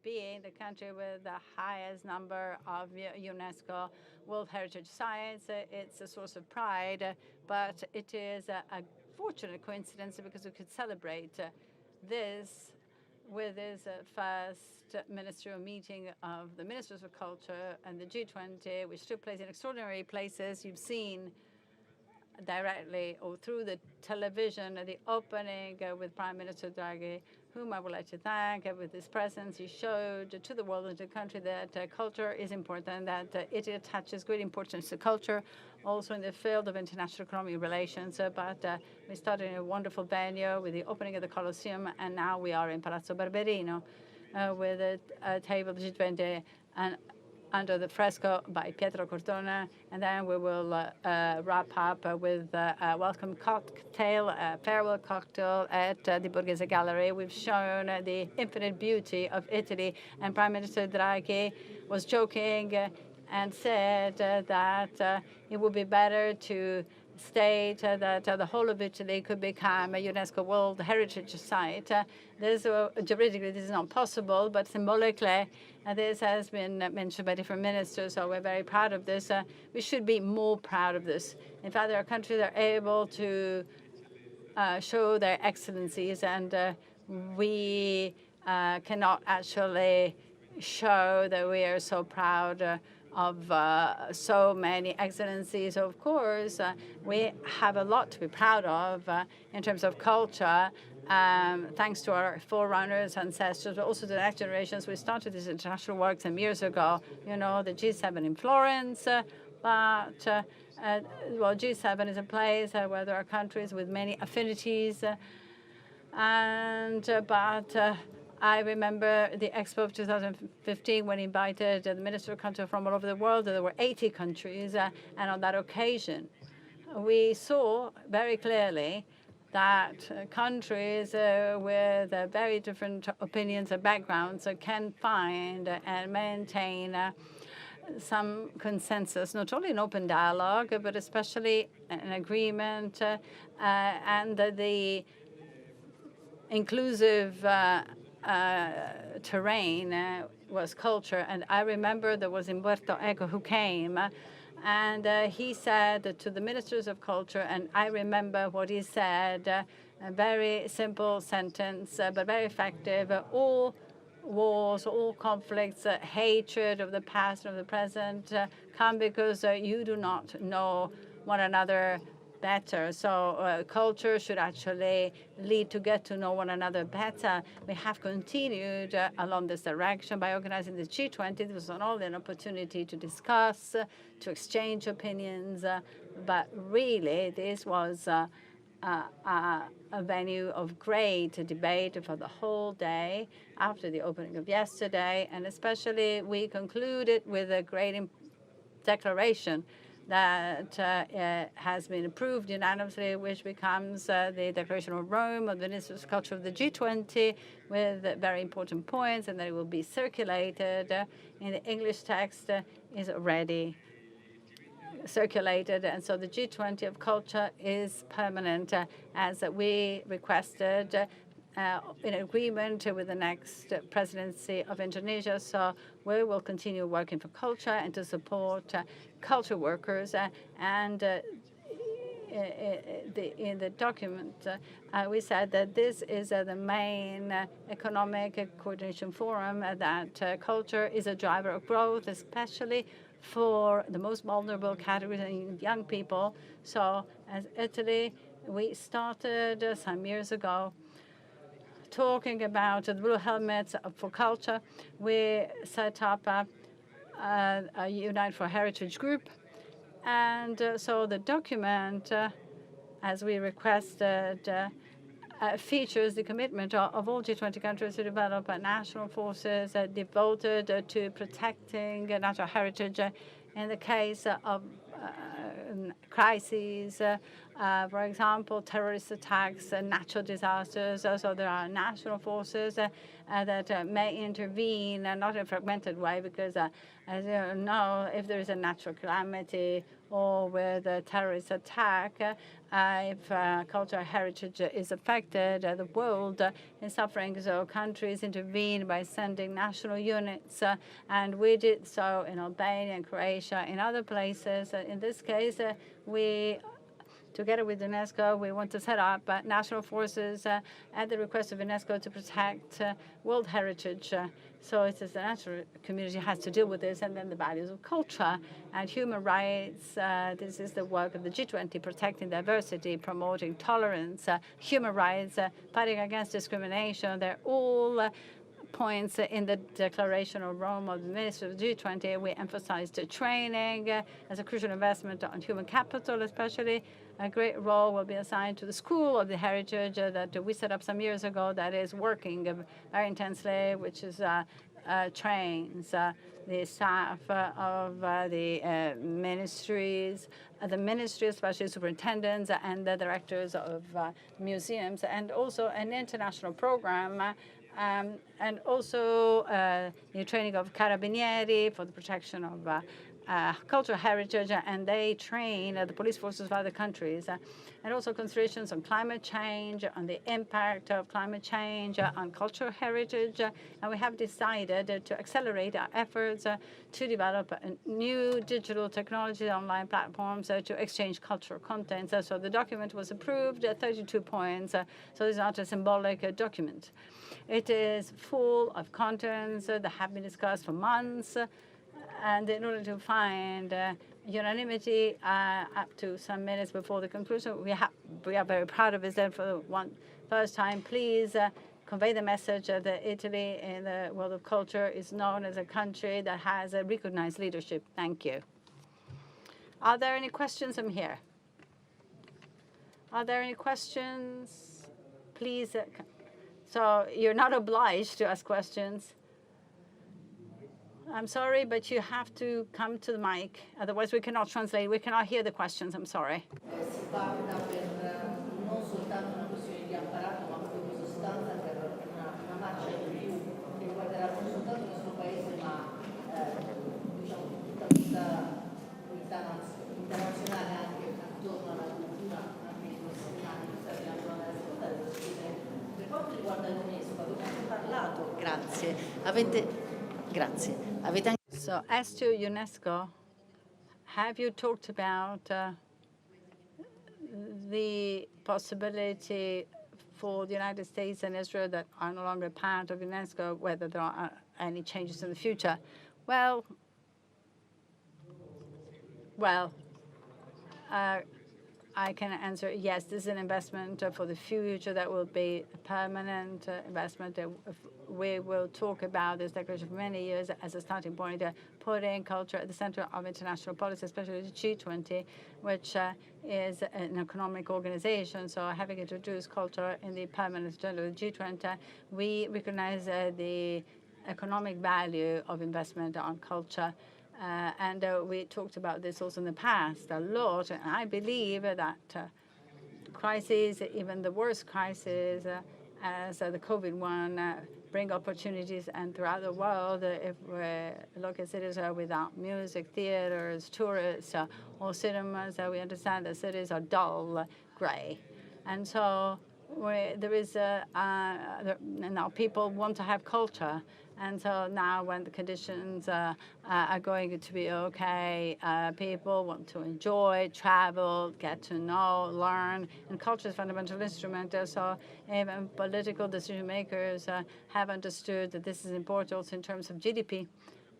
being the country with the highest number of UNESCO World Heritage Sites. It's a source of pride, but it is a fortunate coincidence because we could celebrate this with this first ministerial meeting of the Ministers of Culture and the G20, which took place in extraordinary places. You've seen directly or through the television the opening with Prime Minister Draghi, whom I would like to thank. With his presence, he showed to the world and to the country that culture is important, that it attaches great importance to culture, also in the field of international economic relations. But we started in a wonderful venue with the opening of the Colosseum, and now we are in Palazzo Barberino with a table of G20 and under the fresco by Pietro Cortona, and then we will wrap up with a welcome cocktail, a farewell cocktail at the Borghese Gallery. We've shown the infinite beauty of Italy, and Prime Minister Draghi was joking and said that it would be better to state that the whole of Italy could become a UNESCO World Heritage Site. Juridically, this is not possible, but symbolically, this has been mentioned by different ministers, so we're very proud of this. We should be more proud of this. In fact, there are countries that are able to show their excellencies, and we cannot actually show that we are so proud of so many excellencies. Of course, we have a lot to be proud of in terms of culture, thanks to our forerunners, ancestors, but also to the next generations. We started this international work some years ago, you know, the G7 in Florence, well, G7 is a place where there are countries with many affinities, but I remember the Expo of 2015 when he invited the Minister of Culture from all over the world. There were 80 countries, and on that occasion, we saw very clearly that countries with very different opinions and backgrounds can find and maintain some consensus, not only in open dialogue, but especially an agreement and the inclusive terrain was culture. And I remember there was Umberto Eco who came, and he said to the ministers of culture, and I remember what he said, a very simple sentence, but very effective: all wars, all conflicts, hatred of the past and of the present come because you do not know one another better. So culture should actually lead to get to know one another better. We have continued along this direction by organizing the G20. This was not only an opportunity to discuss, to exchange opinions, but really this was a venue of great debate for the whole day after the opening of yesterday. And especially we concluded with a great declaration that has been approved unanimously, which becomes the Declaration of Rome of the Ministers of Culture of the G20, with very important points, and that it will be circulated in the English text is already circulated. And so the G20 of culture is permanent, as we requested in agreement with the next presidency of Indonesia. So we will continue working for culture and to support culture workers. And in the document, we said that this is the main economic coordination forum, that culture is a driver of growth, especially for the most vulnerable categories and young people. So as Italy, we started some years ago talking about the blue helmets for culture. We set up a Unite for Heritage group. And so the document, as we requested, features the commitment of all G20 countries to develop national forces devoted to protecting natural heritage in the case of crises, For example, terrorist attacks, natural disasters. So there are national forces that may intervene, not in a fragmented way, because as you know, if there is a natural calamity or with a terrorist attack, if cultural heritage is affected, the world is suffering. So countries intervene by sending national units, and we did so in Albania and Croatia, in other places. In this case, we together with UNESCO, we want to set up national forces at the request of UNESCO to protect world heritage. So it is the natural community has to deal with this, and then the values of culture and human rights. This is the work of the G20, protecting diversity, promoting tolerance, human rights, fighting against discrimination. They're all points in the Declaration of Rome of the Ministry of the G20. We emphasized training as a crucial investment on human capital, especially. A great role will be assigned to the School of the Heritage that we set up some years ago that is working very intensely, which is trains the staff of the ministries, the ministry, especially superintendents and the directors of museums, and also an international program and also the training of carabinieri for the protection of cultural heritage, and they train the police forces of other countries, and also considerations on climate change, on the impact of climate change on cultural heritage. And we have decided to accelerate our efforts to develop new digital technology, online platforms to exchange cultural content. So the document was approved at 32 points. So it's not a symbolic document. It is full of contents that have been discussed for months. And in order to find unanimity up to some minutes before the conclusion, we are very proud of it. That for the first time, please convey the message that Italy in the world of culture is known as a country that has a recognized leadership. Thank you. Are there any questions? I'm here. Are there any questions? Please. So you're not obliged to ask questions. I'm sorry, but you have to come to the mic. Otherwise, we cannot translate. We cannot hear the questions. I'm sorry. Grazie. So as to UNESCO, have you talked about the possibility for the United States and Israel that are no longer part of UNESCO, whether there are any changes in the future? Well, I can answer yes. This is an investment for the future that will be a permanent investment. We will talk about this declaration for many years as a starting point, putting culture at the center of international policy, especially the G20, which is an economic organization. So having introduced culture in the permanent agenda of the G20, we recognize the economic value of investment on culture. And we talked about this also in the past a lot. And I believe that crises, even the worst crises, as the COVID one, bring opportunities. And throughout the world, if we look at cities without music, theaters, tourists, or cinemas, we understand that cities are dull, gray. And so there is now people want to have culture. And so now when the conditions are going to be okay, people want to enjoy, travel, get to know, learn. And culture is a fundamental instrument. So even political decision makers have understood that this is important also in terms of GDP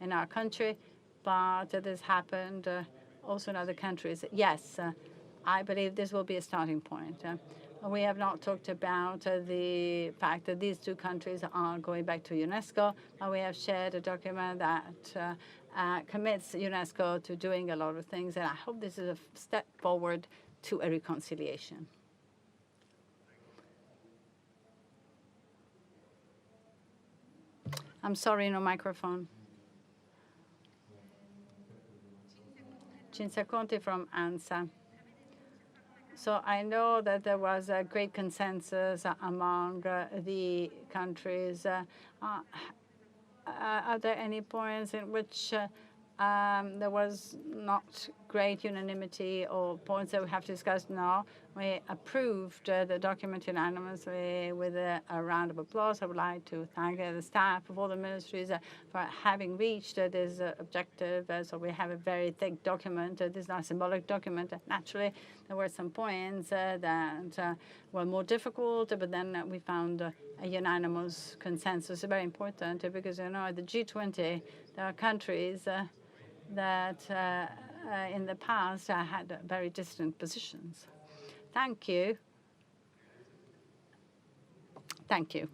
in our country. But this happened also in other countries. Yes, I believe this will be a starting point. We have not talked about the fact that these two countries are going back to UNESCO. We have shared a document that commits UNESCO to doing a lot of things, and I hope this is a step forward to a reconciliation. I'm sorry, no microphone. Cinzia Conti from ANSA. So I know that there was a great consensus among the countries. Are there any points in which there was not great unanimity or points that we have to discuss? No, we approved the document unanimously with a round of applause. I would like to thank the staff of all the ministries for having reached this objective. So we have a very thick document. This is not a symbolic document. Naturally, there were some points that were more difficult, but then we found a unanimous consensus. Very important because, you know, at the G20, there are countries that in the past had very distant positions. Thank you. Thank you.